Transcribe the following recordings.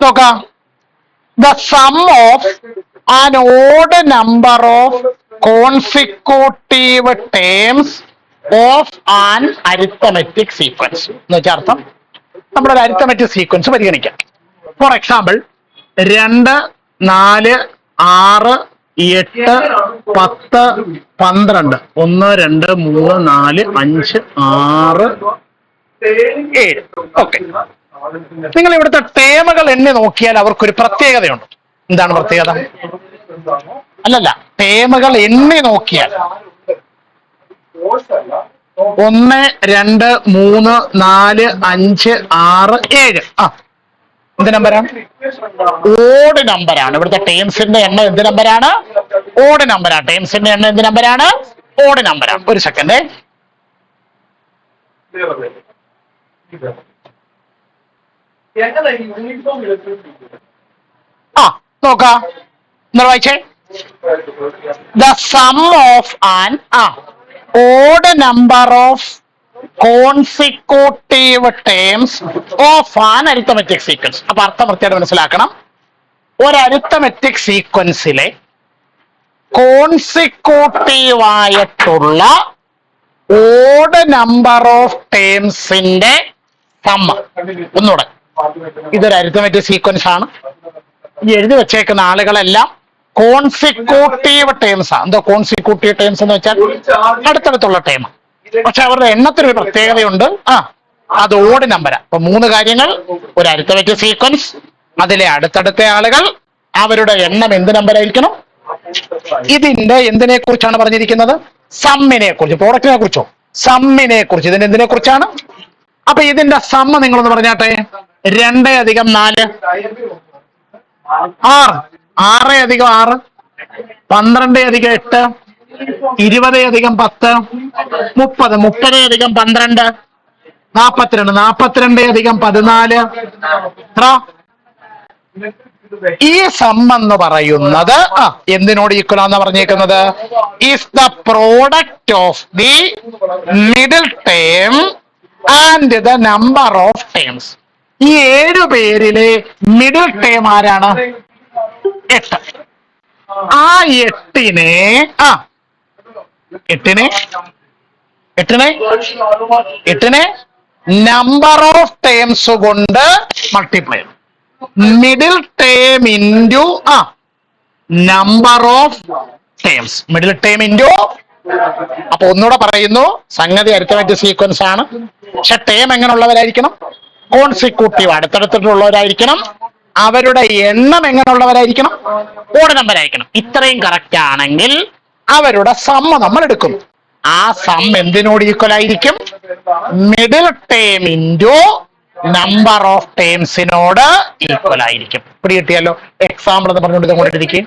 നോക്കാം. The sum of an odd number of consecutive terms of an arithmetic sequence. എന്ന് വെച്ചാൽ അർത്ഥം നമ്മളൊരു അരിത്തമെറ്റിക് സീക്വൻസ് പരിഗണിക്കാം. For example 2, 4, 6, 8, 10, 12, 1, 2, 3, 4, 5, 6, 7. ഓക്കെ, നിങ്ങൾ ഇവിടുത്തെ ടേമുകൾ എണ്ണി നോക്കിയാൽ അവർക്കൊരു പ്രത്യേകതയുണ്ട്. എന്താണ് പ്രത്യേകത? അല്ലല്ല, ടേമുകൾ എണ്ണി നോക്കിയാൽ 1, 2, 3, 4, 5, 6, 7. എന്ത് നമ്പറാണ്? ഓഡ് നമ്പറാണ്. ഇവിടുത്തെ ടേംസിന്റെ എണ്ണം എന്ത് നമ്പറാണ്? ഓഡ് നമ്പറാണ്. ടേംസിന്റെ എണ്ണം എന്ത് നമ്പറാണ്? ഓഡ് നമ്പറാണ്. ഒരു സെക്കൻഡ്. നോക്കാം, നിങ്ങൾ വായിച്ചേ. The sum of an odd number of consecutive terms of an arithmetic sequence. അപ്പൊ അർത്ഥം വൃത്തിയായിട്ട് മനസ്സിലാക്കണം. ഒരു അരിത്തമെറ്റിക് സീക്വൻസിലെ കോൺസിക്യൂട്ടീവ് ആയിട്ടുള്ള ഓഡ് നമ്പർ ഓഫ് ടേംസിന്റെ സം. ഒന്നുകൂടെ, ഇതൊരു അരിത്തമെറ്റിക് സീക്വൻസ് ആണ്. ഈ എഴുതി വെച്ചേക്കുന്ന ആളുകളെല്ലാം കോൺസിക്യൂട്ടീവ് ടേംസ് ആണ്. എന്തോ കോൺസിക്യൂട്ടീവ് ടേംസ് എന്ന് വെച്ചാൽ അടുത്തടുത്തുള്ള ടേം. പക്ഷെ അവരുടെ എണ്ണത്തിനൊരു പ്രത്യേകതയുണ്ട്. അത് ഓഡ് നമ്പരാ. അപ്പൊ 3 കാര്യങ്ങൾ: ഒരു അരിത്തമെറ്റിക് സീക്വൻസ്, അതിലെ അടുത്തടുത്ത ആളുകൾ, അവരുടെ എണ്ണം എന്ത് നമ്പരായിരിക്കണം. ഇതിന്റെ എന്തിനെ കുറിച്ചാണ് പറഞ്ഞിരിക്കുന്നത്? സമ്മിനെ കുറിച്ച്. പ്രോഡക്റ്റിനെ കുറിച്ചോ? സമ്മിനെ കുറിച്ച്. ഇതിന്റെ എന്തിനെ കുറിച്ചാണ്? അപ്പൊ ഇതിന്റെ സമ്മ നിങ്ങളൊന്ന് പറഞ്ഞാട്ടെ. 2 + 4 6, 6 + 6 12 + 8 20 + 10 30 30 + 12 42 42 + 14 എത്ര? ഈ സം എന്ന് പറയുന്നത് എന്തിനോട് ഈക്വൽ ആണെന്ന് പറഞ്ഞേക്കുന്നത്? Is the product of the middle term and the number of terms. ഈ 7 പേരിലെ മിഡിൽ ടേം ആരാണ്? 8. ആ 8നെ നമ്പർ ഓഫ് ടേംസ് കൊണ്ട് മൾട്ടിപ്ലൈ ചെയ്യും. Middle term into number of terms. Middle term into. അപ്പൊ ഒന്നുകൂടെ പറയുന്നു, സംഗതി അരിത്തമെറ്റിക് സീക്വൻസ് ആണ്. പക്ഷെ ടേം എങ്ങനെയുള്ളവരായിരിക്കണം? കോൺസിക്യൂട്ടീവ്, അടുത്തടുത്തിട്ടുള്ളവരായിരിക്കണം. അവരുടെ എണ്ണം എങ്ങനെയുള്ളവരായിരിക്കണം? ഓഡ് നമ്പർ ആയിരിക്കണം. ഇത്രയും കറക്റ്റ് ആണെങ്കിൽ അവരുടെ സം നമ്മൾ എടുക്കും. ആ സം എന്തിനോട് ഈക്വൽ ആയിരിക്കും? Middle term into number of ടേംസിനോട് ഈക്വൽ ആയിരിക്കും. ഇവിടെ കിട്ടിയല്ലോ. എക്സാമ്പിൾ എന്ന് പറഞ്ഞുകൊണ്ട് ഇത് കൊണ്ടിരിക്കും.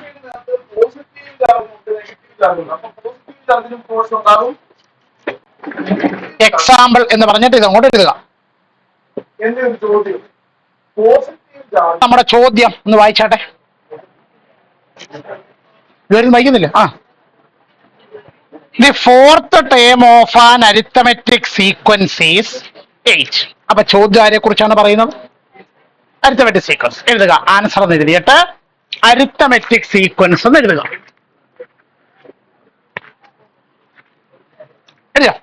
എക്സാമ്പിൾ എന്ന് പറഞ്ഞിട്ട് ഇത് അങ്ങോട്ട് എഴുതുക. നമ്മുടെ ചോദ്യം ഒന്ന് വായിച്ചാട്ടെ. ഇവരും വായിക്കുന്നില്ല. The fourth term of an arithmetic sequence is 8. അപ്പൊ ചോദ്യം ആരെ കുറിച്ചാണ് പറയുന്നത്? Arithmetic sequence. എഴുതുക. ആൻസർ എന്ന് എഴുതിയിട്ട് അരിത്തമെറ്റിക് സീക്വൻസ് എന്ന് എഴുതുക. എഴുതാം.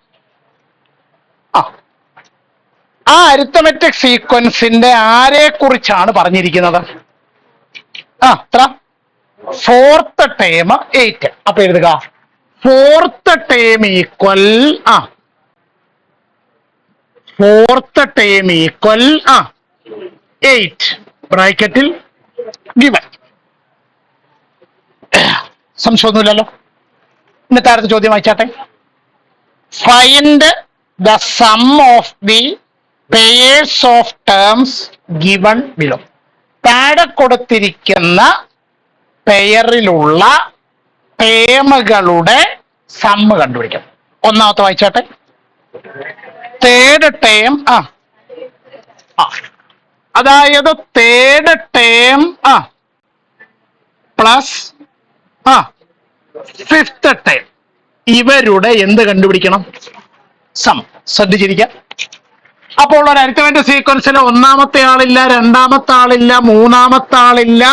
ആ അരിത്തമെറ്റിക് സീക്വൻസിന്റെ ആരെ കുറിച്ചാണ് പറഞ്ഞിരിക്കുന്നത്? എത്ര? Fourth term 8. അപ്പൊ എഴുതുക. Fourth term equal fourth term equal 8 ബ്രാക്കറ്റിൽ ഗിവൻ. സംശയമൊന്നുമില്ലല്ലോ. ഇന്നത്തെ അടുത്ത ചോദ്യം വായിച്ചാട്ടെ. Find the sum of the pairs of terms given below. താഴെ കൊടുത്തിരിക്കുന്ന പെയറിലുള്ള ടേമുകളുടെ സമ്മ് കണ്ടുപിടിക്കണം. ഒന്നാമത്തെ വായിച്ചാട്ടെ. തേർഡ് ടേം അതായത് third term plus fifth term, ഇവരുടെ എന്ത് കണ്ടുപിടിക്കണം? സം. ശ്രദ്ധിച്ചിരിക്കാം. അപ്പോൾ ഒരു അരിത്തമെന്റ് സീക്വൻസിൽ ഒന്നാമത്തെ ആളില്ല, രണ്ടാമത്തെ ആളില്ല, മൂന്നാമത്തെ ആളില്ല,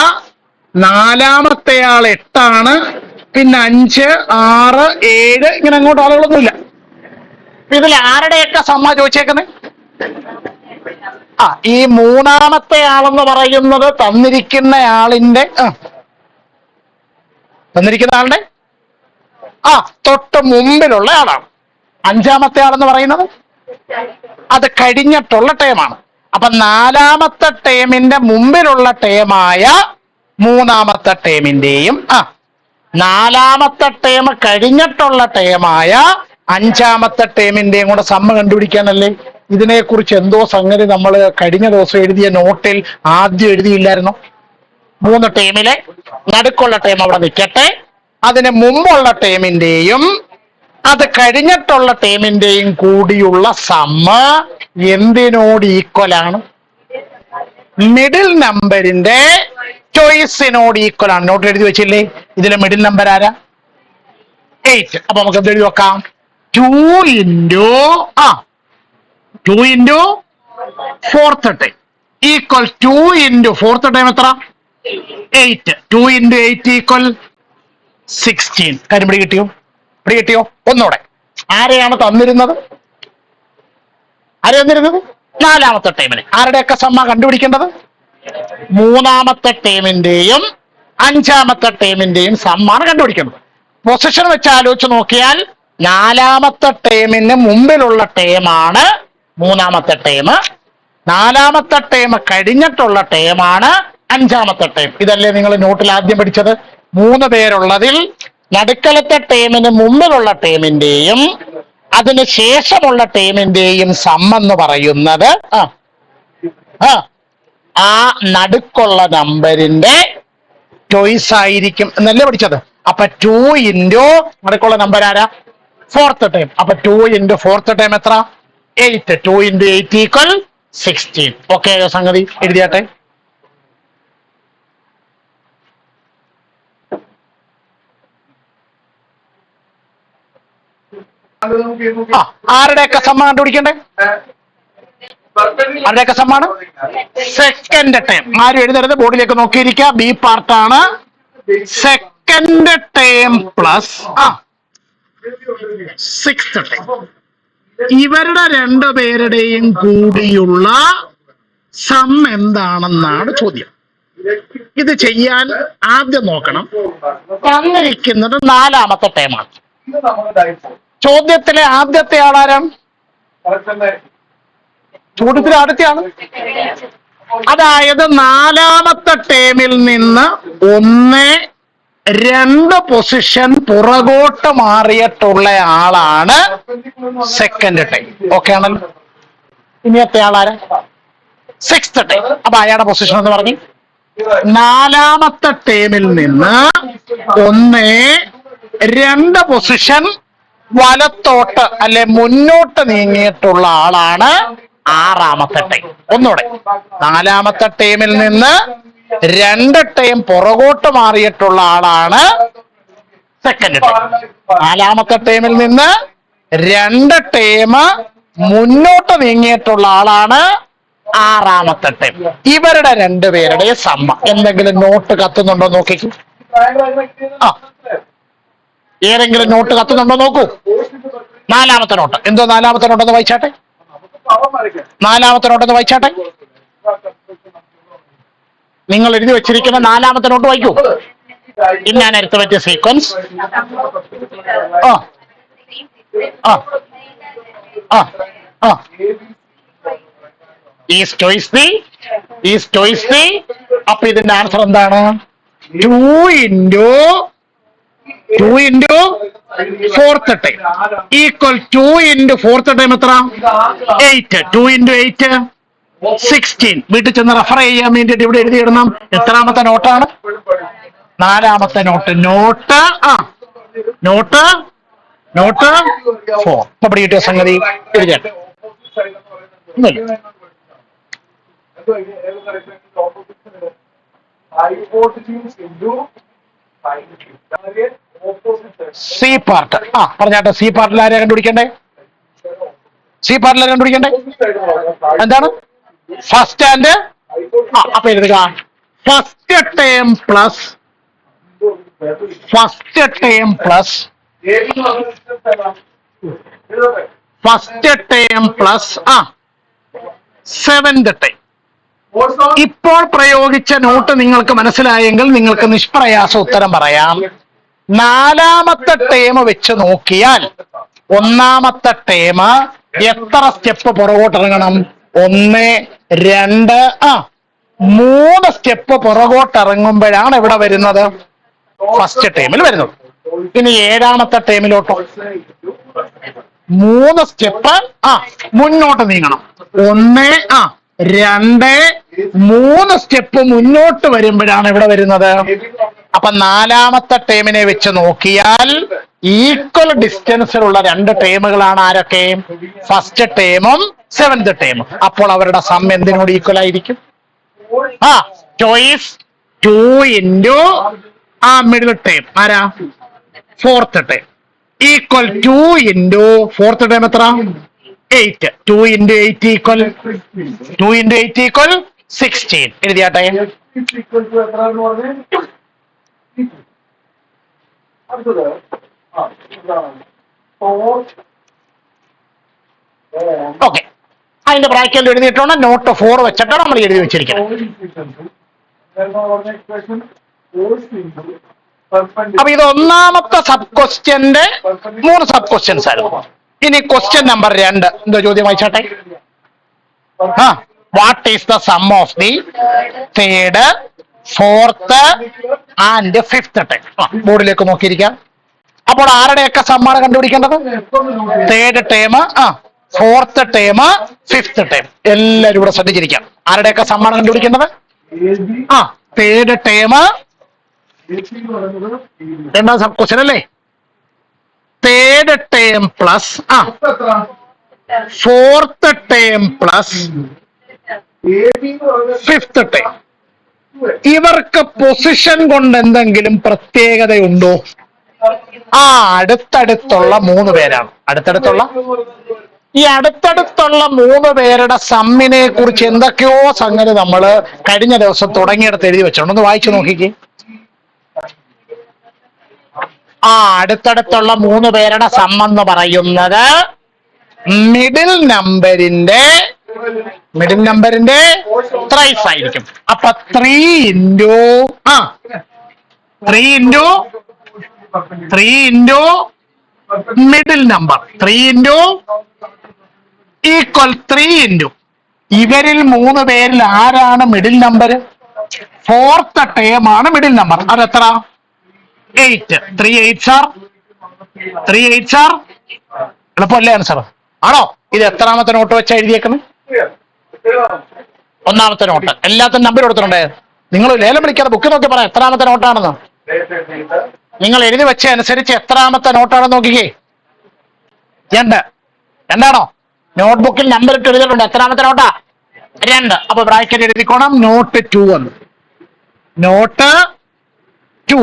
നാലാമത്തെ ആൾ 8 പിന്നെ 5, 6, 7 ഇങ്ങനെ അങ്ങോട്ട് ആളുകളൊന്നുമില്ല. ഇതിൽ ആരുടെയൊക്കെ സമ്മ ചോദിച്ചേക്കുന്നത്? ഈ മൂന്നാമത്തെ ആളെന്ന് പറയുന്നത് തന്നിരിക്കുന്ന ആളിന്റെ തൊട്ട് മുമ്പിലുള്ള ആളാണ്. അഞ്ചാമത്തെ ആളെന്ന് പറയുന്നത് അത് കഴിഞ്ഞിട്ടുള്ള ടേമാണ്. അപ്പൊ നാലാമത്തെ ടേമിന്റെ മുമ്പിലുള്ള ടേമായ മൂന്നാമത്തെ ടേമിന്റെയും നാലാമത്തെ ടേം കഴിഞ്ഞിട്ടുള്ള ടേമായ അഞ്ചാമത്തെ ടേമിന്റെയും കൂടെ സമ്മ കണ്ടുപിടിക്കാനല്ലേ. ഇതിനെക്കുറിച്ച് എന്തോ സംഗതി നമ്മൾ കഴിഞ്ഞ ദിവസം എഴുതിയ നോട്ടിൽ ആദ്യം എഴുതിയില്ലായിരുന്നു. 3 ടേമിലെ നടുക്കുള്ള ടേം അവിടെ നിൽക്കട്ടെ, അതിന് മുമ്പുള്ള ടേമിന്റെയും അത് കഴിഞ്ഞിട്ടുള്ള ടേമിന്റെയും കൂടിയുള്ള സമ്മ എന്തിനോട് ഈക്വൽ ആണ്? മിഡിൽ നമ്പറിന്റെ ചോയ്സിനോട് ഈക്വൽ ആണ്. നോട്ട് എഴുതി വെച്ചില്ലേ? ഇതിലെ മിഡിൽ നമ്പർ ആരാ? 8. അപ്പൊ നമുക്ക് എന്ത് എഴുതി വെക്കാം? 2 into 4th time equal 2 into 4th time എത്ര? 8. 2 into 8 ഈക്വൽ 16. കാര്യം പിടി കിട്ടിയോ? ഒന്നുകൂടെ. ആരെയാണ് തന്നിരുന്നത്? നാലാമത്തെ ടൈമിന്. ആരുടെയൊക്കെ സമ്മ കണ്ടുപിടിക്കേണ്ടത്? മൂന്നാമത്തെ ടൈമിന്റെയും അഞ്ചാമത്തെ ടൈമിന്റെയും സമ്മാണ് കണ്ടുപിടിക്കേണ്ടത്. പൊസിഷൻ വെച്ച് ആലോചിച്ച് നോക്കിയാൽ നാലാമത്തെ ടൈമിന് മുമ്പിലുള്ള ടൈമാണ് മൂന്നാമത്തെ ടൈം, നാലാമത്തെ ടൈം കഴിഞ്ഞിട്ടുള്ള ടൈമാണ് അഞ്ചാമത്തെ ടൈം. ഇതല്ലേ നിങ്ങൾ നോട്ടിൽ ആദ്യം പഠിച്ചത്? 3 പേരുള്ളതിൽ നടുക്കലത്തെ ടൈമിന് മുമ്പിലുള്ള ടൈമിന്റെയും അതിന് ശേഷമുള്ള ടൈമിന്റെയും സമ്മെന്ന് പറയുന്നത് ആ നടുക്കുള്ള നമ്പറിന്റെ ചോയ്സ് ആയിരിക്കും എന്നല്ലേ പഠിച്ചത്? അപ്പൊ 2 into നടുക്കുള്ള നമ്പർ ആരാ? 4th time. അപ്പൊ 2 into 4th ടൈം എത്ര? 8. 2 into 8 ഈക്വൽ 16. ഓക്കെ, സംഗതി എഴുതിയാട്ടെ. ആരുടെയൊക്കെ സമ്മ കണ്ടുപിടിക്കണ്ടേ? ആരുടെയൊക്കെ സമ്മാണ്? Second time. ആരും എഴുതരുത്, ബോർഡിലേക്ക് നോക്കിയിരിക്കുക. ബി പാർട്ടാണ്. Second time plus 6th time. ഇവരുടെ 2 പേരുടെയും കൂടിയുള്ള സം എന്താണെന്നാണ് ചോദ്യം. ഇത് ചെയ്യാൻ ആദ്യം നോക്കണം, തന്നിരിക്കുന്നത് നാലാമത്തെ ടൈമാണ്. ചോദ്യത്തിലെ ആദ്യത്തെ ആളാരാണ്? ചോദ്യത്തിലെ ആദ്യത്തെ ആള്. അതായത് നാലാമത്തെ ടേമിൽ നിന്ന് 2 പൊസിഷൻ പുറകോട്ട് മാറിയിട്ടുള്ള ആളാണ് സെക്കൻഡ് ടൈം. ഓക്കെ ആണല്ലോ. ഇനിയത്തെ ആളാരാ? 6th time. അപ്പൊ അയാളുടെ പൊസിഷൻ എന്ന് പറഞ്ഞു നാലാമത്തെ ടേമിൽ നിന്ന് 2 പൊസിഷൻ വലത്തോട്ട് അല്ലെ മുന്നോട്ട് നീങ്ങിയിട്ടുള്ള ആളാണ് ആറാമത്തെ ടൈം. ഒന്നുകൂടെ, നാലാമത്തെ ടൈമിൽ നിന്ന് 2 ടൈം പുറകോട്ട് മാറിയിട്ടുള്ള ആളാണ് സെക്കൻഡ് ടൈം. നാലാമത്തെ ടൈമിൽ നിന്ന് 2 ടൈം മുന്നോട്ട് നീങ്ങിയിട്ടുള്ള ആളാണ് ആറാമത്തെ ടൈം. ഇവരുടെ 2 പേരുടെ സമ്മ. എന്തെങ്കിലും നോട്ട് കത്തുന്നുണ്ടോ നോക്കിക്കൂ. ഏതെങ്കിലും നോട്ട് കത്തുന്നുണ്ടോ നോക്കൂ. നാലാമത്തെ നോട്ട്. എന്തോ നാലാമത്തെ നോട്ടൊന്ന് വായിച്ചാട്ടെ. നാലാമത്തെ നോട്ടൊന്ന് വായിച്ചാട്ടെ. നിങ്ങൾ എഴുതി വെച്ചിരിക്കുന്ന നാലാമത്തെ നോട്ട് വായിക്കൂ. ഇന്നാണ് അരിത്തമെറ്റിക് സീക്വൻസ്. അപ്പൊ ഇതിന്റെ ആൻസർ എന്താണ്? 2 into 4th time equal 2 into 4th time എത്ര? 8. 2 into 8 16. വീട്ടിൽ ചെന്ന് റെഫർ ചെയ്യാൻ വേണ്ടിയിട്ട് ഇവിടെ എഴുതിയിടണം. എത്രാമത്തെ നോട്ടാണ്? നാലാമത്തെ നോട്ട്. നോട്ട് 4. അപ്പൊ കിട്ടിയ സംഗതി എഴുതിയാട്ടെ. C part. പറഞ്ഞാട്ടെ. സി പാർട്ടിൽ ആരെയാ കണ്ടുപിടിക്കണ്ടേ? സി പാർട്ടിലെ കണ്ടുപിടിക്കണ്ടേ? എന്താണ് ഫസ്റ്റ് ആൻഡ് അപ്പൊ എഴുതുക first term plus first term plus first term plus seventh term. ഇപ്പോൾ പ്രയോഗിച്ച നോട്ട് നിങ്ങൾക്ക് മനസ്സിലായെങ്കിൽ നിങ്ങൾക്ക് നിഷ്പ്രയാസം ഉത്തരം പറയാം. നാലാമത്തെ ടേം വെച്ച് നോക്കിയാൽ ഒന്നാമത്തെ ടേം എത്ര സ്റ്റെപ്പ് പുറകോട്ടിറങ്ങണം? 1 2 3 സ്റ്റെപ്പ് പുറകോട്ടിറങ്ങുമ്പോഴാണ് ഇവിടെ വരുന്നത് ഫസ്റ്റ് ടേമിൽ വരുന്നത്. ഇനി ഏഴാമത്തെ ടേമിലോട്ടോ 3 സ്റ്റെപ്പ് മുന്നോട്ട് നീങ്ങണം. 1 2 3 സ്റ്റെപ്പ് മുന്നോട്ട് വരുമ്പോഴാണ് ഇവിടെ വരുന്നത്. അപ്പൊ നാലാമത്തെ ടേമിനെ വെച്ച് നോക്കിയാൽ ഈക്വൽ ഡിസ്റ്റൻസിലുള്ള 2 ടേമുകളാണ് ആരൊക്കെ? ഫസ്റ്റ് ടേമും സെവൻത് ടേമും. അപ്പോൾ അവരുടെ സം എന്തിനോട് ഈക്വൽ ആയിരിക്കും? ചോയ്സ് 2 ഇൻറ്റു മിഡിൽ ടേം ആരാ? Fourth term equal 2 into fourth term എത്ര? 8. 2 ഇൻറ്റു 8 ഈക്വൽ 2 ഇൻറ്റു 8 ഈക്വൽ 16. എഴുതിയാട്ടെ. ഓക്കെ, അതിന്റെ ബ്രാക്കറ്റിൽ എഴുതിയിട്ടാണ് നോട്ട് 4 വെച്ചിട്ടാണ് നമ്മൾ എഴുതി വെച്ചിരിക്കുന്നത്. അപ്പൊ ഇത് ഒന്നാമത്തെ സബ് ക്വസ്റ്റ്യന്റെ 3 സബ് ക്വസ്റ്റ്യൻസ് ആയിരുന്നു. ഇനി ക്വസ്റ്റ്യൻ നമ്പർ 2 എന്തോ ചോദ്യം വായിച്ചാട്ടെ. What is the sum of the third, fourth and fifth time? ബോർഡിലേക്ക് നോക്കിയിരിക്കാം. അപ്പോൾ ആരുടെയൊക്കെ സമ്മാണ് കണ്ടുപിടിക്കേണ്ടത്? Third term, fourth term, fifth term. എല്ലാവരും ഇവിടെ ശ്രദ്ധിച്ചിരിക്കാം. ആരുടെയൊക്കെ സമ്മാണ് കണ്ടുപിടിക്കേണ്ടത്? തേർഡ് ടേം, രണ്ടാം സബ് ക്വസ്റ്റ്യൻ അല്ലേ? Third term plus fourth term plus fifth term. ഇവർക്ക് പൊസിഷൻ കൊണ്ട് എന്തെങ്കിലും പ്രത്യേകതയുണ്ടോ? അടുത്തടുത്തുള്ള 3 പേരാണ്. അടുത്തടുത്തുള്ള 3 പേരുടെ സമ്മിനെ കുറിച്ച് എന്തൊക്കെയോ സംഗതി നമ്മൾ കഴിഞ്ഞ ദിവസം തുടങ്ങിയെടുത്ത് എഴുതി വെച്ചോണ്ട് ഒന്ന് വായിച്ചു നോക്കിക്കേ. അടുത്തടുത്തുള്ള 3 പേരുടെ സം എന്ന് പറയുന്നത് മിഡിൽ നമ്പറിന്റെ ത്രൈസ് ആയിരിക്കും. അപ്പൊ 3 into middle number 3 into equal 3 into ഇവരിൽ 3 പേരിൽ ആരാണ് മിഡിൽ നമ്പർ? ഫോർത്ത് ടേം ആണ് മിഡിൽ നമ്പർ. അതെത്ര? 8. 3 8s are എളുപ്പമല്ലേ ആൻസർ? ആണോ? ഇത് എത്രാമത്തെ നോട്ട് വെച്ചാ എഴുതിയേക്കുന്നത്? ഒന്നാമത്തെ നോട്ട്. എല്ലാത്തിനും നമ്പർ കൊടുത്തിട്ടുണ്ടേ. നിങ്ങൾ ലേലം വിളിക്കാതെ ബുക്ക് നോക്കി പറയാം എത്രാമത്തെ നോട്ടാണെന്ന്. നിങ്ങൾ എഴുതി വെച്ച അനുസരിച്ച് എത്രാമത്തെ നോട്ടാണെന്ന് നോക്കിക്കേ. 2. രണ്ടാണോ? നോട്ട്ബുക്കിൽ നമ്പർ ഇട്ട് എഴുതിയിട്ടുണ്ട്. എത്രാമത്തെ നോട്ടാ? 2. അപ്പൊ ബ്രാക്കറ്റ് എഴുതിക്കോണം നോട്ട് 2 എന്ന്. നോട്ട് 2.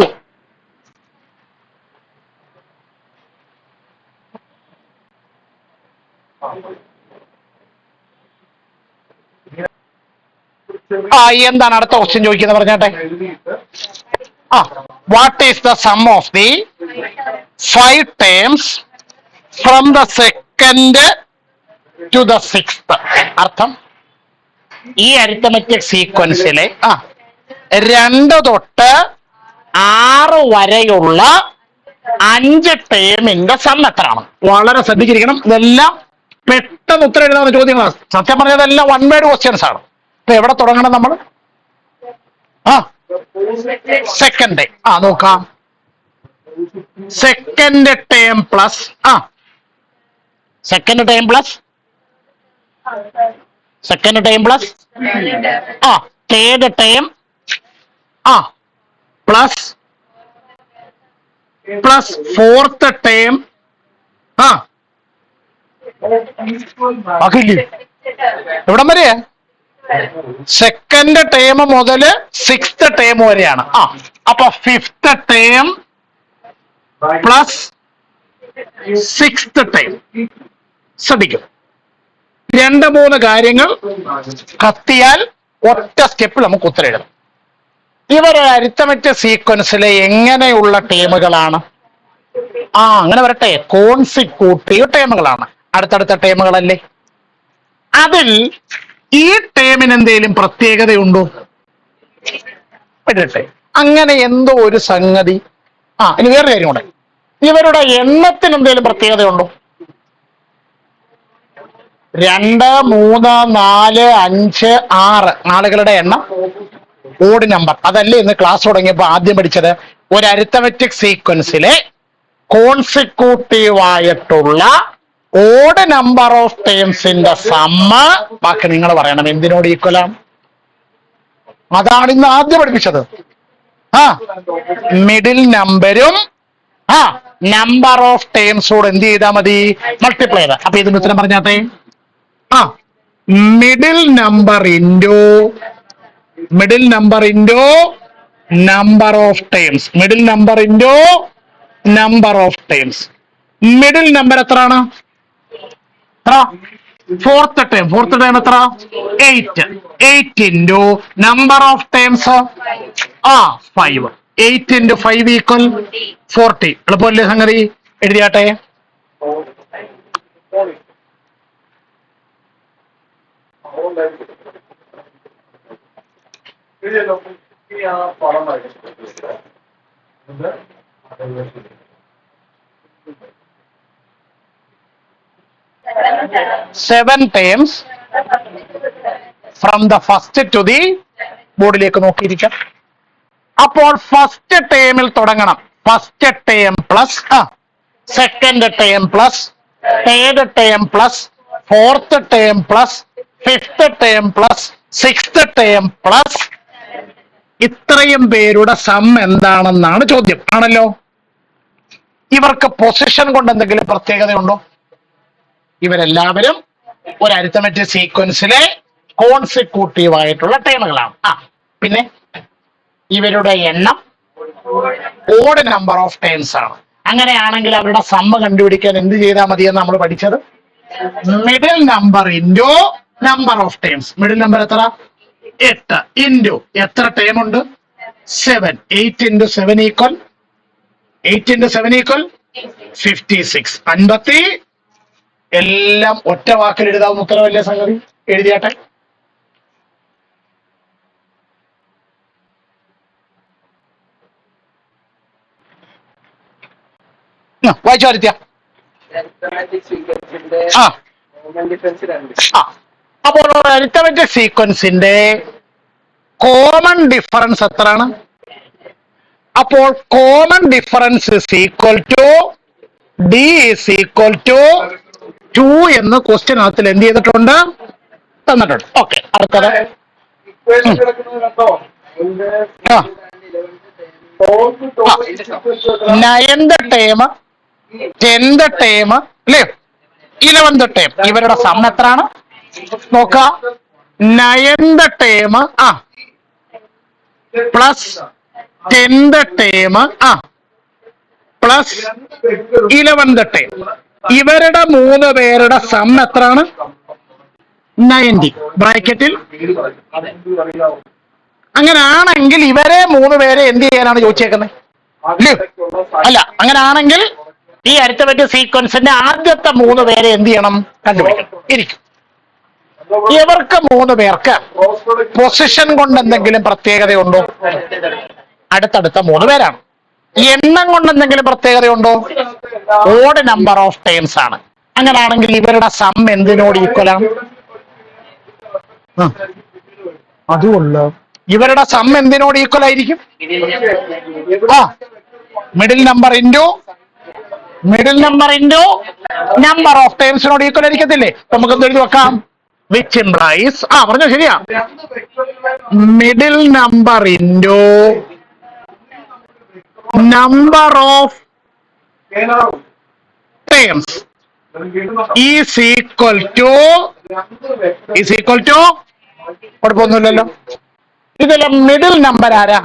എന്താണ് അടുത്ത ക്വസ്റ്റ്യൻ ചോദിക്കുന്നത് പറഞ്ഞാട്ടെ. What is the sum of the 5 terms from the second to the 6th? അർത്ഥം, ഈ അരിത്തമെറ്റിക് സീക്വൻസിലെ 2 തൊട്ട് 6 വരെയുള്ള 5 ടേമിന്റെ സം എത്രയാണ്? വളരെ ശ്രദ്ധിച്ചിരിക്കണം. ഇതെല്ലാം പെട്ടെന്ന് ഉത്തരം എഴുതാവുന്ന ചോദ്യങ്ങളാണ്. സത്യം പറഞ്ഞതെല്ലാം 1 വേർഡ് ക്വസ്റ്റ്യൻസ് ആണ്. ഇപ്പൊ എവിടെ തുടങ്ങണം നമ്മൾ? സെക്കൻഡ്. നോക്കാം. Second term plus second term plus third term plus fourth term. എവിടം വരെ? സെക്കൻഡ് ടേം മുതൽ 6th ടേം വരെയാണ്. അപ്പൊ 5th term plus 6th term. ശ്രദ്ധിക്കും, രണ്ട് മൂന്ന് കാര്യങ്ങൾ കത്തിയാൽ ഒറ്റ സ്റ്റെപ്പിൽ നമുക്ക് ഉത്തരം എഴുതാം. ഇവർ അരിത്തമെറ്റിക് സീക്വൻസിലെ എങ്ങനെയുള്ള ടേമുകളാണ്? അങ്ങനെ വരട്ടെ, കോൺസിക്യൂട്ടീവ് ടേമുകളാണ്. അടുത്തടുത്ത ടേമുകളല്ലേ? അതിൽ ഈ ടേമിന് എന്തെങ്കിലും പ്രത്യേകതയുണ്ടോ? ഇടട്ടെ, അങ്ങനെ എന്തോ ഒരു സംഗതി. ഇനി വേറെ കാര്യം കൂടെ, ഇവരുടെ എണ്ണത്തിന് എന്തെങ്കിലും പ്രത്യേകതയുണ്ടോ? 2, 3, 4, 5, 6 ആളുകളുടെ എണ്ണം ഓഡ് നമ്പർ. അതല്ലേ ഇന്ന് ക്ലാസ് തുടങ്ങിയപ്പോൾ ആദ്യം പഠിച്ചത്? ഒരു അരിത്തമെറ്റിക് സീക്വൻസിലെ കോൺസിക്യൂട്ടീവ് ആയിട്ടുള്ള ഓഡ് നമ്പർ ഓഫ് ടേംസിന്റെ സമ്മ, ബാക്കി നിങ്ങൾ പറയണം എന്തിനോട് ഈക്വലാണ്. അതാണ് ഇന്ന് ആദ്യം പഠിപ്പിച്ചത്. മിഡിൽ നമ്പരും നമ്പർ ഓഫ് ടേംസോട് എന്ത് ചെയ്താൽ മതി? മൾട്ടിപ്ലൈ ചെയ്ത. അപ്പൊ ഇതിന് ഉത്തരം പറഞ്ഞാട്ടെ. Middle number into number of terms. Middle number into number of terms. Middle number എത്രയാണ്? ഫോർത്ത് ടേം എത്ര? 8. 8 into number of terms 5. 8 into 5 equal 40. എളുപ്പമല്ലേ സംഗതി? എഴുതിയാട്ടെ. Seven terms from the first to the ബോർഡിലേക്ക് നോക്കിയിരിക്കാം. അപ്പോൾ ഫസ്റ്റ് ടേമിൽ തുടങ്ങണം. First term plus second term plus third term plus fourth term plus fifth term plus sixth term plus ഇത്രയും പേരുടെ some എന്താണെന്നാണ് ചോദ്യം. ആണല്ലോ. ഇവർക്ക് പൊസിഷൻ കൊണ്ട് എന്തെങ്കിലും പ്രത്യേകതയുണ്ടോ? ഇവരെല്ലാവരും ഒരു അരിത്തമെറ്റിക് സീക്വൻസിലെ കോൺസിക്യൂട്ടീവ് ആയിട്ടുള്ള ടേമുകളാണ്. പിന്നെ ഇവരുടെ എണ്ണം ഓഡ് നമ്പർ ഓഫ് ടേംസ് ആണ്. അങ്ങനെയാണെങ്കിൽ അവരുടെ സമ്മ കണ്ടുപിടിക്കാൻ എന്ത് ചെയ്താൽ മതിയെന്ന് നമ്മൾ പഠിച്ചത്? Middle number into number of terms. Middle number എത്ര? 8 ഇൻറ്റു എത്ര ടേം ഉണ്ട്? 7. 8 ഇൻറ്റു 7 ഈക്വൽ 56. 50. എല്ലാം ഒറ്റ വാക്കിൽ എഴുതാവുന്ന ഉത്തരവല്ലേ സംഗതി? എഴുതിയാട്ടെ. വായിച്ചു വരുത്തിയ. അപ്പോൾ അരിത്തമെറ്റിക് സീക്വൻസിന്റെ കോമൺ ഡിഫറൻസ് എത്രയാണ്? അപ്പോൾ common difference is equal to D is equal to 2 എന്ന് ക്വസ്റ്റ്യനകത്തിൽ എന്ത് ചെയ്തിട്ടുണ്ട്? തന്നിട്ടുണ്ട്. ഓക്കെ, അടുത്തത് 9th ടേം 10th ടേം അല്ലേ 11th ടേം ഇവരുടെ സം എത്രയാണ്? നോക്ക. 9th term plus 10th term plus 11th term ഇവരുടെ 3 പേരുടെ സം എത്രയാണ്? 90 ബ്രാക്കറ്റിൽ. അങ്ങനാണെങ്കിൽ ഇവരെ 3 പേരെ എന്ത് ചെയ്യാനാണ് ചോദിച്ചേക്കുന്നത്? അല്ല, അങ്ങനാണെങ്കിൽ ഈ അരിത്തമെറ്റിക് സീക്വൻസിന്റെ ആദ്യത്തെ 3 പേരെ എന്ത് ചെയ്യണം? കണ്ടുപിടിക്കണം. ഇരിക്കും. ഇവർക്ക് 3 പേർക്ക് പൊസിഷൻ കൊണ്ട് എന്തെങ്കിലും പ്രത്യേകതയുണ്ടോ? അടുത്തടുത്ത 3 പേരാണ്. എണ്ണം കൊണ്ട് എന്തെങ്കിലും പ്രത്യേകതയുണ്ടോ? ഓഡ് നമ്പർ ഓഫ് ടേംസ് ആണ്. അങ്ങനാണെങ്കിൽ ഇവരുടെ സം എന്തിനോട് ഈക്വലാണ്? അതുകൊള്ളു. ഇവരുടെ സം എന്തിനോട് ഈക്വൽ ആയിരിക്കും? Middle number into number of ടേംസിനോട് ഈക്വൽ ആയിരിക്കത്തില്ലേ? നമുക്ക് എന്ത് എഴുതി വെക്കാം? വിച്ച് ഇംപ്ലൈസ് പറഞ്ഞോ ശരിയാ. Middle number into number of terms is equal to കുഴപ്പമൊന്നുമില്ലല്ലോ. ഇതിലെ മിഡിൽ നമ്പർ ആരാ?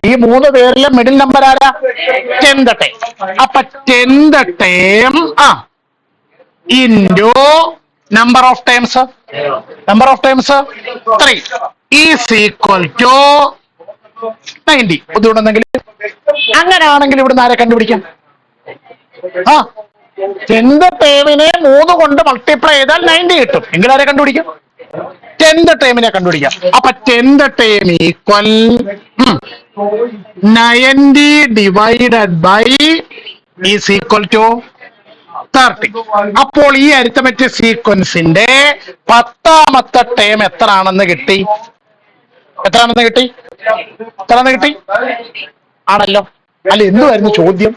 ഈ 3 പേരിലെ മിഡിൽ നമ്പർ ആരാ? 10th term. അപ്പൊ 10th term into number of terms 3 is equal to 90. ബുദ്ധിമുട്ടുണ്ടെങ്കിൽ അങ്ങനെയാണെങ്കിൽ ഇവിടുന്ന് ആരെ കണ്ടുപിടിക്കാം? ആ 10th ടേമിനെ 3 കൊണ്ട് മൾട്ടിപ്ലൈ ചെയ്താൽ 90 കിട്ടും. എങ്കിൽ ആരെ കണ്ടുപിടിക്കാം? 10th ടേമിനെ കണ്ടുപിടിക്കാം. അപ്പൊ 10th term equal 90 divided by is equal to 30. അപ്പോൾ ഈ അരിത്തമെറ്റിക് സീക്വൻസിന്റെ 10ാമത്തെ ടേം എത്രയാണെന്ന് കിട്ടി? ആണല്ലോ. അല്ല, എന്തുവായിരുന്നു ചോദ്യം?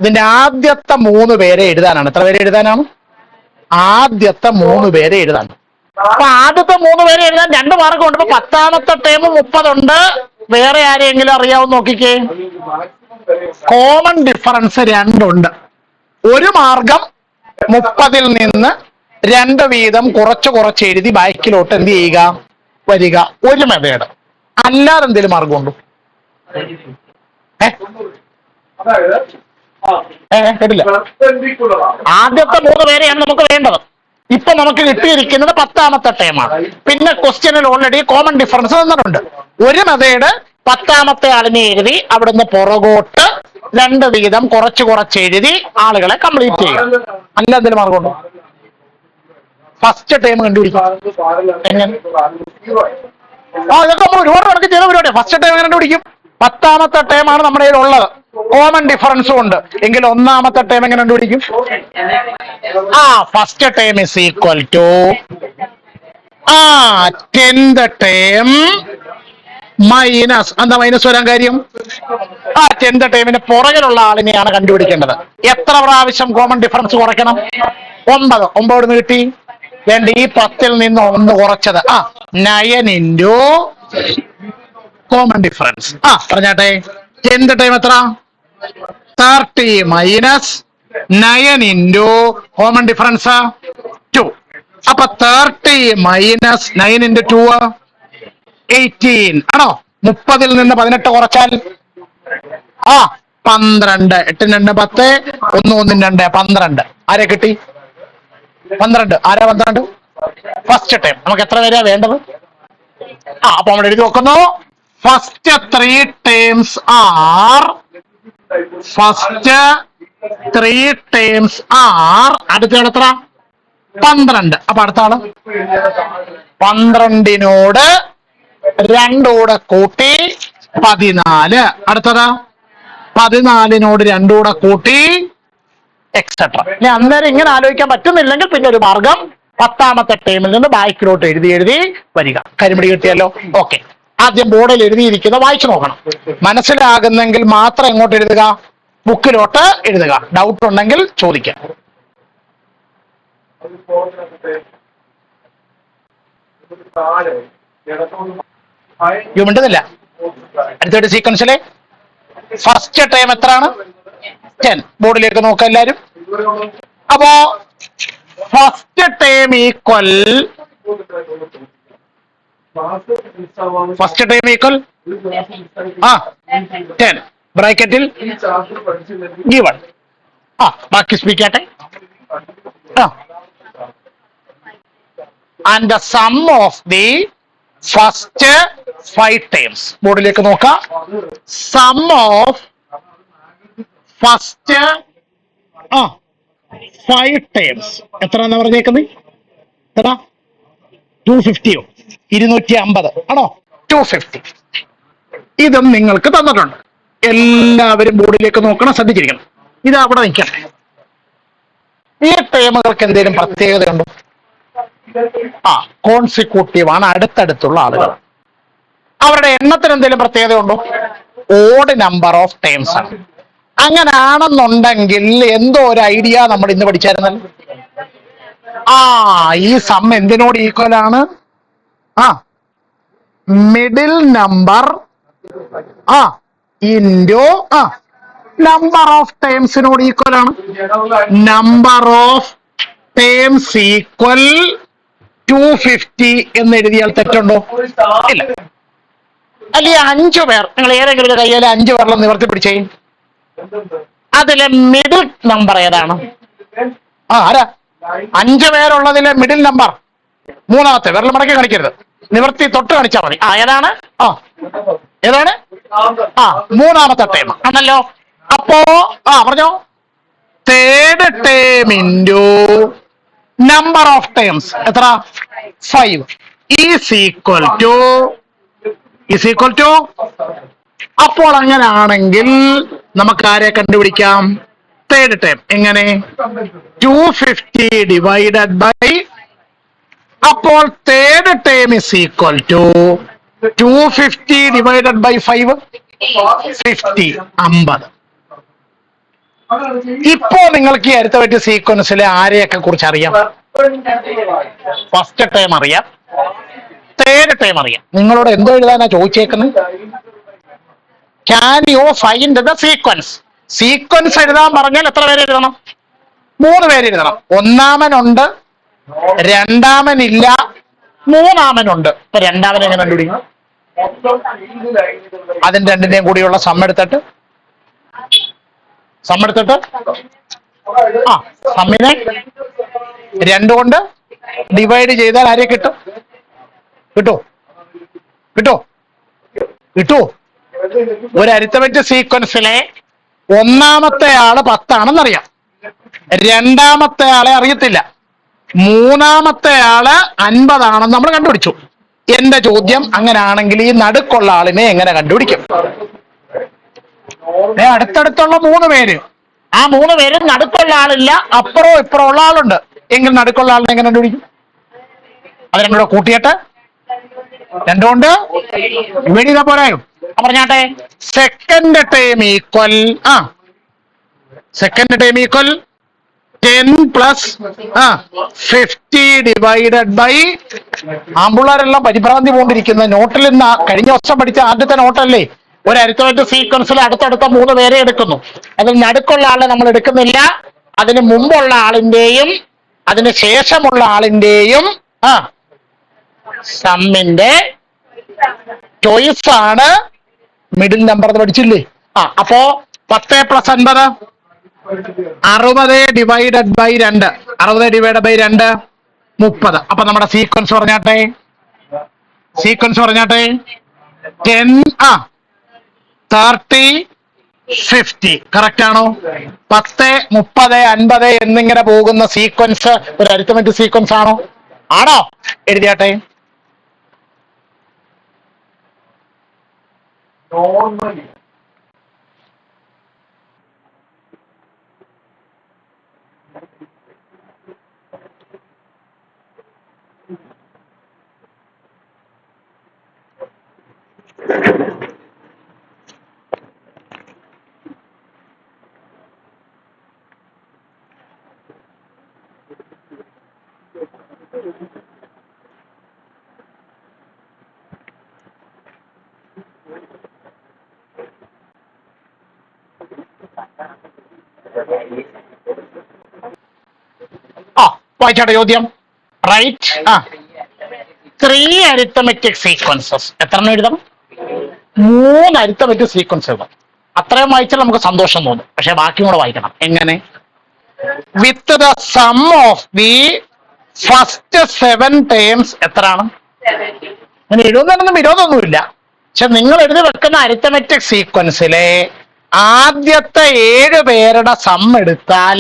ഇതിന്റെ ആദ്യത്തെ 3 പേരെ എഴുതാനാണ്. എത്ര പേരെ എഴുതാനാണ്? ആദ്യത്തെ 3 പേരെ എഴുതാൻ. അപ്പൊ ആദ്യത്തെ 3 പേരെ എഴുതാൻ 2 മാർഗമുണ്ട്. അപ്പൊ 10ാമത്തെ ടേം 30 ഉണ്ട്. വേറെ ആരെയെങ്കിലും അറിയാവുന്ന നോക്കിക്കേ. കോമൺ ഡിഫറൻസ് 2 ഉണ്ട്. ഒരു മാർഗം 30ൽ നിന്ന് 2 വീതം കുറച്ച് എഴുതി ബാക്കിലോട്ട് എന്ത് ചെയ്യുക? വരിക. ഒരു മെത്തേഡ്. അല്ലാതെ എന്തെങ്കിലും മാർഗമുണ്ടോ? കേട്ടില്ല. ആദ്യത്തെ 3 പേരെയാണ് നമുക്ക് വേണ്ടത്. ഇപ്പൊ നമുക്ക് കിട്ടിയിരിക്കുന്നത് 10ാമത്തെ ടേമാണ്. പിന്നെ ക്വസ്റ്റ്യനിൽ ഓൾറെഡി കോമൺ ഡിഫറൻസ് തന്നിട്ടുണ്ട്. ഒരു മെത്തേഡ് 10ാമത്തെ ആളിനെ എഴുതി അവിടുന്ന് പുറകോട്ട് 2 വീതം കുറച്ച് എഴുതി ആളുകളെ കംപ്ലീറ്റ് ചെയ്യുക. അല്ല എന്തെങ്കിലും മാർഗമുണ്ടോ? ഫസ്റ്റ് ടൈം കണ്ടുപിടിക്കും. എങ്ങനെ? ഇതൊക്കെ നമ്മൾ ഒരുപാട് കണക്ക് ചെയ്ത പരിപാടിയാണ്. ഫസ്റ്റ് ടൈം എങ്ങനെ കണ്ടുപിടിക്കും? 10ാമത്തെ ടൈമാണ് നമ്മുടെ കയ്യിൽ ഉള്ളത്. കോമൺ ഡിഫറൻസും ഉണ്ട്. എങ്കിൽ 1ാമത്തെ ടൈം എങ്ങനെ കണ്ടുപിടിക്കും? First time is equal to 10th time minus. എന്താ മൈനസ് വരാൻ കാര്യം? 10th ടൈമിന് പുറകിലുള്ള ആളിനെയാണ് കണ്ടുപിടിക്കേണ്ടത്. എത്ര പ്രാവശ്യം കോമൺ ഡിഫറൻസ് കുറയ്ക്കണം? 9. 9 കിട്ടി. വേണ്ട, ഈ 10ൽ നിന്ന് 1 കുറച്ചത് 9 ഇൻറ്റു കോമൺ ഡിഫറൻസ്. പറഞ്ഞാട്ടെ. 10th ടൈം എത്ര? 30 മൈനസ് 9 ഇൻറ്റു കോമൺ ഡിഫറൻസ് 2. അപ്പൊ 30 മൈനസ് 9 ഇൻറ്റു 2 18 ആണോ? 30ൽ നിന്ന് 18 കുറച്ചാൽ 12. 8 2 10, 1 1 2 12. ആരെ കിട്ടി? 12. ആരാ 12? First time. നമുക്ക് എത്ര പേരാ വേണ്ടത്? അപ്പൊ നമ്മൾ എഴുതി നോക്കുന്നു. ഫസ്റ്റ് 3 ടേംസ് ആർ അടുത്ത ആൾ എത്ര? 12. അപ്പൊ അടുത്ത ആള് 12നോട് 2 കൂടെ കൂട്ടി 14. അടുത്തത് 14നോട് 2 കൂടെ കൂട്ടി എക്സെട്ര. ഇനി അന്നേരം ഇങ്ങനെ ആലോചിക്കാൻ പറ്റുന്നില്ലെങ്കിൽ പിന്നെ ഒരു മാർഗം 10ാമത്തെ ടേമിൽ നിന്ന് ബാക്കിലോട്ട് എഴുതി വരിക. കരിമിടി കിട്ടിയല്ലോ. ഓക്കെ. ആദ്യം ബോർഡിൽ എഴുതിയിരിക്കുന്ന വായിച്ചു നോക്കണം. മനസ്സിലാകുന്നെങ്കിൽ മാത്രം എങ്ങോട്ട് എഴുതുക? ബുക്കിലോട്ട് എഴുതുക. ഡൗട്ട് ഉണ്ടെങ്കിൽ ചോദിക്കാം. മിണ്ടുന്നില്ല. അടുത്തൊരു സീക്വൻസിലെ ഫസ്റ്റ് ടൈം എത്രയാണ്? 10. ബോർഡിലേക്ക് നോക്കാം എല്ലാരും. അപ്പോ ഫസ്റ്റ് ടൈം ഈക്വൽ 10 ബ്രാക്കറ്റിൽ ഗിവൺ. ബാക്കി സ്പീക്കാട്ടെ. And the sum of the first 5 times. ബോർഡിലേക്ക് നോക്കാം. സം ഓഫ് ഫസ്റ്റ് 5 ടൈംസ് എത്രയാണെന്ന് പറഞ്ഞേക്കുന്നത്? എത്ര? 250യോ 250 ആണോ? 250. ഇതും നിങ്ങൾക്ക് തന്നിട്ടുണ്ട്. എല്ലാവരും ബോർഡിലേക്ക് നോക്കണം, ശ്രദ്ധിച്ചിരിക്കണം. ഇത് അവിടെ നിൽക്കണം. ഈ ടേമുകൾക്ക് എന്തെങ്കിലും പ്രത്യേകതയുണ്ടോ? കോൺസിക്യൂട്ടീവ് ആണ്. അടുത്തടുത്തുള്ള ആളുകൾ. അവരുടെ എണ്ണത്തിന് എന്തെങ്കിലും പ്രത്യേകത ഉണ്ടോ? ഓഡ് നമ്പർ ഓഫ് ടേംസ് ആണ്. അങ്ങനാണെന്നുണ്ടെങ്കിൽ എന്തോ ഒരു ഐഡിയ നമ്മൾ ഇന്ന് പഠിച്ചായിരുന്നല്ലോ. ഈ സം എന്തിനോട് ഈക്വൽ ആണ്? Middle number into number of ടേംസിനോട് ഈക്വൽ ആണ്. നമ്പർ ഓഫ് ടേംസ് ഈക്വൽ 250 എന്ന് എഴുതിയാൽ തെറ്റുണ്ടോ? ഇല്ല. അല്ലെ 5 പേർ, നിങ്ങൾ ഏതെങ്കിലും കയ്യിലെ 5 പേരിലും നിവർത്തി പിടിച്ചേ. അതിലെ മിഡിൽ നമ്പർ ഏതാണ്? ആ ആരാ? 5 പേരുള്ളതിലെ മിഡിൽ നമ്പർ മൂന്നാമത്തെ. വിരൽ മടക്കി കാണിക്കരുത്, നിവർത്തി തൊട്ട് കാണിച്ചാൽ മതി. ഏതാണ്? ഏതാണ്? മൂന്നാമത്തെ ടേം ആണല്ലോ. അപ്പോ പറഞ്ഞോ. Third term into number of terms എത്ര? 5 ഈസ് ഈക്വൽ ടു. അപ്പോൾ അങ്ങനെയാണെങ്കിൽ നമുക്ക് ആരെ കണ്ടുപിടിക്കാം? Third term. എങ്ങനെ? 250 ഡിവൈഡഡ് ബൈ, അപ്പോൾ third term is equal to 250 divided by 5, 50. ഇപ്പോ നിങ്ങൾക്ക് ഈ അടുത്ത പറ്റിയ സീക്വൻസിലെ ആരെയൊക്കെ കുറിച്ച് അറിയാം? ഫസ്റ്റ് ടേം അറിയാം, തേർഡ് ടേം അറിയാം. നിങ്ങളോട് എന്തോ എഴുതാനാ ചോദിച്ചേക്കുന്നത്? Can you find the sequence? Sequence എഴുതാൻ പറഞ്ഞാൽ എത്ര പേര് എഴുതണം? 3 പേര് എഴുതണം. ഒന്നാമനുണ്ട്, രണ്ടാമനില്ല, മൂന്നാമനുണ്ട്. ഇപ്പൊ രണ്ടാമൻ എങ്ങനെ കണ്ടുപിടിക്കണം? അതിന് രണ്ടിന്റെയും കൂടിയുള്ള സമ്മെടുത്തിട്ട് സമ്മിനെ 2 കൊണ്ട് ഡിവൈഡ് ചെയ്താൽ ആരെ കിട്ടും? കിട്ടോ? ഒരു അരിത്തമെറ്റിക് സീക്വൻസിലെ ഒന്നാമത്തെ ആള് 10 ആണെന്നറിയാം, രണ്ടാമത്തെ ആളെ അറിയത്തില്ല, മൂന്നാമത്തെ ആള് 50 ആണെന്ന് നമ്മൾ കണ്ടുപിടിച്ചു. എന്റെ ചോദ്യം, അങ്ങനെയാണെങ്കിൽ ഈ നടുക്കുള്ള ആളിനെ എങ്ങനെ കണ്ടുപിടിക്കും? അടുത്തടുത്തുള്ള 3 പേര്, ആ 3 പേരും നടുക്കുള്ള ആളില്ല, അപ്പുറവും ഇപ്പുറം ഉള്ള ആളുണ്ട്. എങ്കിൽ നടുക്കുള്ള ആളിനെ എങ്ങനെ കണ്ടുപിടിക്കും? അത് രണ്ടുകൂടെ കൂട്ടിയിട്ട് 2 കൊണ്ട് ഡിവൈഡ് ചെയ്താൽ പോരായോ? പറഞ്ഞാട്ടെ. Second term equal 10 plus 50 divided by, ആമ്പിള്ളേരെല്ലാം പരിഭ്രാന്തി പോണ്ടിരിക്കുന്ന നോട്ടിൽ നിന്ന് കഴിഞ്ഞ വർഷം പഠിച്ച ആദ്യത്തെ നോട്ടല്ലേ? ഒരു അരിത്തമെറ്റിക് സീക്വൻസിൽ അടുത്തടുത്ത 3 പേരെ എടുക്കുന്നു. അതിൽ നടുക്കുള്ള ആളെ നമ്മൾ എടുക്കുന്നില്ല. അതിന് മുമ്പുള്ള ആളിന്റെയും അതിന് ശേഷമുള്ള ആളിന്റെയും സമ്മിന്റെ ചോയ്സ് ആണ് മിഡിൽ നമ്പർ എന്ന് പഠിച്ചില്ലേ? അപ്പോ 10 plus 50, 60 divided by 2, 60 divide by 2 30. അപ്പൊ നമ്മുടെ സീക്വൻസ് പറഞ്ഞാട്ടെ. 10 30 50. കറക്റ്റ് ആണോ? 10 30 50 എന്നിങ്ങനെ പോകുന്ന സീക്വൻസ് ഒരു അരിത്തമെറ്റിക് സീക്വൻസ് ആണോ? എഴുതിയാട്ടെ. വായിച്ചാട്ടെ ചോദ്യം. Write 3 arithmetic sequences. എത്ര എഴുതണം? 3 അരിത്തമെറ്റിക് സീക്വൻസ് എഴുതണം. അത്രയും വായിച്ചാൽ നമുക്ക് സന്തോഷം തോന്നും. പക്ഷെ ബാക്കി കൂടെ വായിക്കണം. എങ്ങനെ? With the sum of the first 7 terms എത്രയാണ്? അങ്ങനെ എഴുതുന്നതിനൊന്നും വിരോധമൊന്നുമില്ല. പക്ഷെ നിങ്ങൾ എഴുതി വെക്കുന്ന അരിത്തമെറ്റിക് സീക്വൻസിലെ ആദ്യത്തെ 7 പേരുടെ സം എടുത്താൽ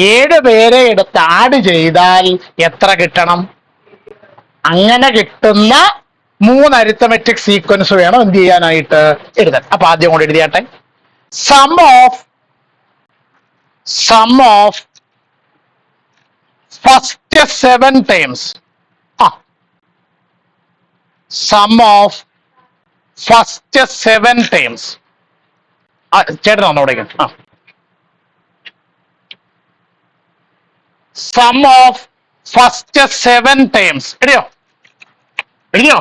7 പേരെ എടുത്ത് ആഡ് ചെയ്താൽ എത്ര കിട്ടണം? അങ്ങനെ കിട്ടുന്ന 3 അരിത്തമെറ്റിക് സീക്വൻസ് വേണം എന്ത് ചെയ്യാനായിട്ട്? എഴുതാൻ. അപ്പൊ ആദ്യം കൂടെ എഴുതിയാട്ടെ. Sum of first 7 terms. Sum of first 7 terms. ചേട്ടൻ വന്നോടേക്ക്. സം ഓഫ് ഫസ്റ്റ് 7 ടേംസ് എഴുതിയോ?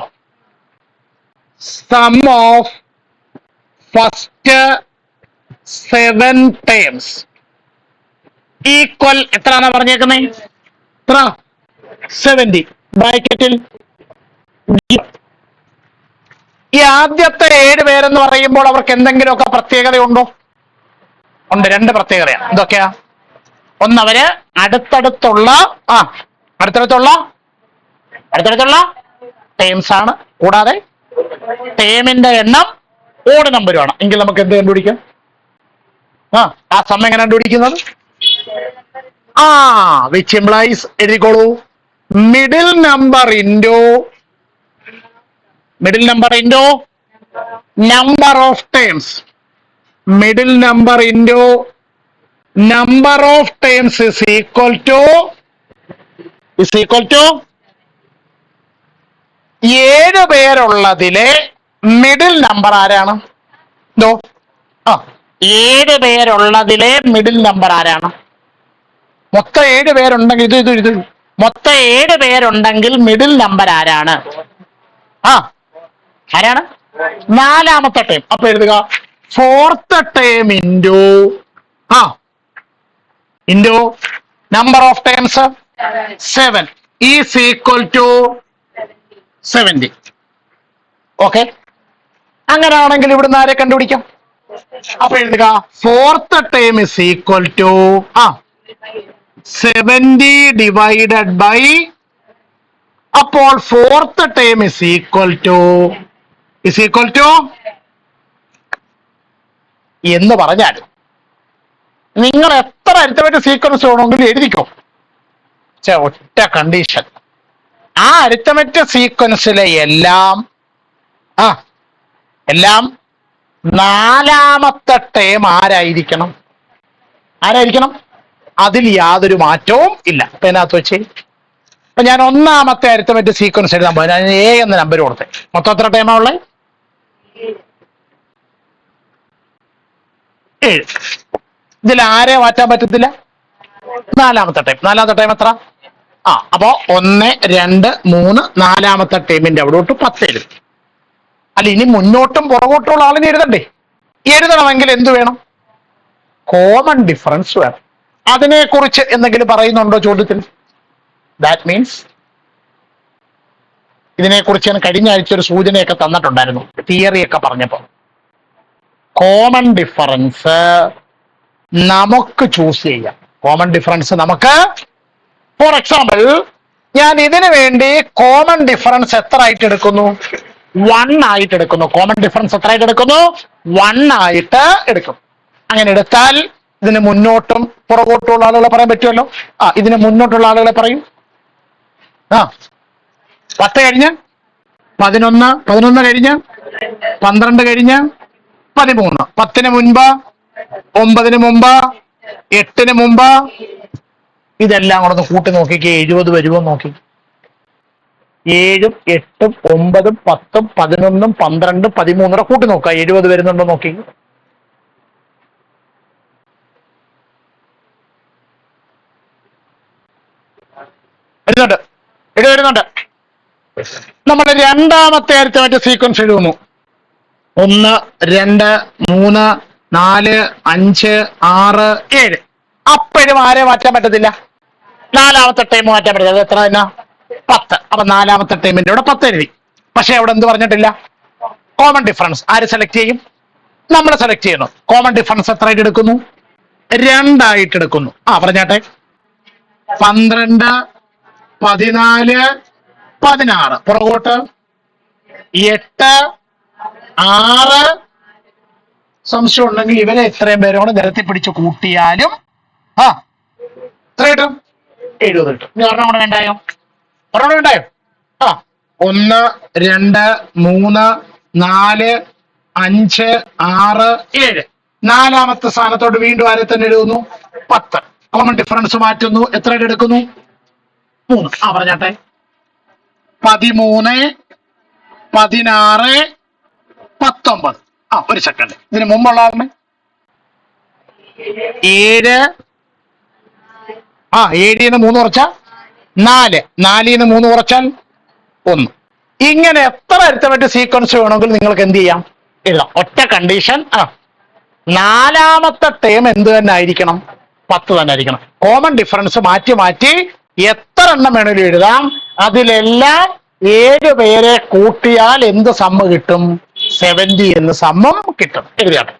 Sum of first 7 terms equal എത്രയാണ് പറഞ്ഞേക്കുന്നത്? 70. ബ്രാക്കറ്റിൽ ഈ ആദ്യത്തെ 7 പേരെന്ന് പറയുമ്പോൾ അവർക്ക് എന്തെങ്കിലുമൊക്കെ പ്രത്യേകതയുണ്ടോ? ഉണ്ട്. 2 പ്രത്യേകതയാണ്. ഇതൊക്കെയാ ഒന്നവര് അടുത്തടുത്തുള്ള അടുത്തടുത്തുള്ള ടേംസ് ആണ്. കൂടാതെ ടേമിന്റെ എണ്ണം ഓഡ് നമ്പറുമാണ്. എങ്കിൽ നമുക്ക് എന്ത് കണ്ടുപിടിക്കാം? ആ സം എങ്ങനെ കണ്ടുപിടിക്കുന്നത്? വിച്ച് ഇംപ്ലൈസ്, എഴുതിക്കോളൂ, middle number into number of terms. Middle number into number of terms is equal to 7 പേരുള്ളതിലെ മിഡിൽ നമ്പർ ആരാണ്? 7 പേരുള്ളതിലെ മിഡിൽ നമ്പർ ആരാണ്? മൊത്തം 7 പേരുണ്ടെങ്കിൽ ഇത് മൊത്തം 7 പേരുണ്ടെങ്കിൽ മിഡിൽ നമ്പർ ആരാണ്? ആരാണ്? 4ാമത്തെ ടേം. അപ്പൊ എഴുതുക, 4th term into number of terms 7 is equal to 70. Okay, അങ്ങനെയാണെങ്കിൽ ഇവിടുന്ന് ആരെ കണ്ടുപിടിക്കാം? അപ്പൊ എഴുതുക, 4th term is equal to 70 divided by, അപ്പോൾ 4th term is equal to എന്ന് പറഞ്ഞാൽ നിങ്ങൾ എത്ര അരിത്തമെറ്റിക് സീക്വൻസ് വേണമെങ്കിലും എഴുതിക്കോ. ഒറ്റ കണ്ടീഷൻ, ആ അരിത്തമെറ്റിക് സീക്വൻസിലെ എല്ലാം 4ാമത്തെ ടേം ആരായിരിക്കണം? അതിൽ യാതൊരു മാറ്റവും ഇല്ല. അപ്പൊ അതിനകത്ത് വെച്ച് അപ്പൊ ഞാൻ 1ാമത്തെ അരിത്തമെറ്റിക് സീക്വൻസ് എഴുതാൻ പോയി. ഞാൻ എ എന്ന നമ്പർ കൊടുത്തേ. മൊത്തം എത്ര ടേമാ ഉള്ളത്? 7. ഇതിൽ ആരെ മാറ്റാൻ പറ്റത്തില്ല? 4ാമത്തെ ടൈം. 4ാമത്തെ ടൈം എത്ര? അപ്പോ 1, 2, 3 4ാമത്തെ ടൈമിന്റെ അവിടോട്ട് 10 എഴുതും. അല്ല, ഇനി മുന്നോട്ടും പുറകോട്ടുള്ള ആളിനെ എഴുതണ്ടേ? എഴുതണമെങ്കിൽ എന്ത് വേണം? കോമൺ ഡിഫറൻസ് വേണം. അതിനെക്കുറിച്ച് എന്തെങ്കിലും പറയുന്നുണ്ടോ ചോദ്യത്തിൽ? ദാറ്റ് മീൻസ് ഇതിനെക്കുറിച്ച് ഞാൻ കഴിഞ്ഞ ആഴ്ച ഒരു സൂചനയൊക്കെ തന്നിട്ടുണ്ടായിരുന്നു, തിയറിയൊക്കെ പറഞ്ഞപ്പോ. കോമൺ ഡിഫറൻസ് നമുക്ക് ചൂസ് ചെയ്യാം. കോമൺ ഡിഫറൻസ് നമുക്ക്, ഫോർ എക്സാമ്പിൾ, ഞാൻ ഇതിനു വേണ്ടി കോമൺ ഡിഫറൻസ് എത്ര ആയിട്ട് എടുക്കുന്നു? 1 ആയിട്ട് എടുക്കുന്നു. കോമൺ ഡിഫറൻസ് എത്ര ആയിട്ട് എടുക്കുന്നു? 1 ആയിട്ട് എടുക്കും. അങ്ങനെ എടുത്താൽ ഇതിന് മുന്നോട്ടും പുറകോട്ടുള്ള ആളുകളെ പറയാൻ പറ്റുമല്ലോ. ഇതിന് മുന്നോട്ടുള്ള ആളുകളെ പറയും. 10 കഴിഞ്ഞ് 11, 11 കഴിഞ്ഞ് 12 കഴിഞ്ഞ് 13, 10-ന് മുൻപ്, 9-ന് മുമ്പ്, 8-ന് മുമ്പ്. ഇതെല്ലാം കൂടെ ഒന്ന് കൂട്ടി നോക്കിക്കേ, 70 വരുമോ നോക്കി. 7ഉം 8ഉം 9ഉം 10ഉം 11ഉം 12ഉം 13 കൂട്ടി നോക്കുക, 70 വരുന്നുണ്ടോ നോക്കി. വരുന്നുണ്ട്. നമ്മൾ 2ാമത്തെ അരിത്തമെറ്റിക് സീക്വൻസ് എഴുതുന്നു. 1, 2, 3, 4, 5, 6, 7. അപ്പോഴും ആരെ മാറ്റാൻ പറ്റത്തില്ല? 4ാമത്തെ ടൈം മാറ്റാൻ പറ്റത്തില്ല. എത്ര തന്നെ? 10. അപ്പൊ 4ാമത്തെ ടൈമിന്റെ ഇവിടെ 10 എഴുതി. പക്ഷെ അവിടെ എന്ത് പറഞ്ഞിട്ടില്ല? Common difference. ആര് സെലക്ട് ചെയ്യും? നമ്മൾ സെലക്ട് ചെയ്യുന്നു. കോമൺ ഡിഫറൻസ് എത്ര ആയിട്ട് എടുക്കുന്നു? 2 ആയിട്ട് എടുക്കുന്നു. പറഞ്ഞാട്ടെ. 12, 14, 16. പുറകോട്ട് 8, 6. സംശയം ഉണ്ടെങ്കിൽ ഇവരെ എത്രയും പേരോട് നിരത്തി പിടിച്ച് കൂട്ടിയാലും എത്ര കിട്ടും? 70 കിട്ടും. ഇനി ഒരെണ്ണം കൂടെ ഉണ്ടായോ? 1, 2, 3, 4, 5, 6, 7. 4ാമത്തെ സ്ഥാനത്തോട്ട് വീണ്ടും ആരെ തന്നെ എഴുതുന്നു? 10. കോമൺ ഡിഫറൻസ് മാറ്റുന്നു. എത്ര എടുക്കുന്നു? 3. പറഞ്ഞാട്ടെ. 13, 16, 19. ഒരു സെക്കൻഡ്. ഇതിന് മുമ്പുള്ള ആളിന് 7. 7-ന് 3 കുറച്ചാൽ 4. 4-ന് 3 കുറച്ചാൽ 1. ഇങ്ങനെ എത്ര അരിത്തമെറ്റിക് സീക്വൻസ് വേണമെങ്കിൽ നിങ്ങൾക്ക് എന്ത് ചെയ്യാം? എഴുതാം. ഒറ്റ കണ്ടീഷൻ, 4ാമത്തെ ടേം എന്ത് തന്നെ ആയിരിക്കണം? 10 തന്നെ ആയിരിക്കണം. കോമൺ ഡിഫറൻസ് മാറ്റി മാറ്റി എത്ര എണ്ണം വേണമെങ്കിലും എഴുതാം. അതിലെല്ലാം 7 പേരെ കൂട്ടിയാൽ എന്ത് സമ്മ് കിട്ടും? 70 എന്ന് സമ്മം കിട്ടും. എഴുതിയാട്ടെ.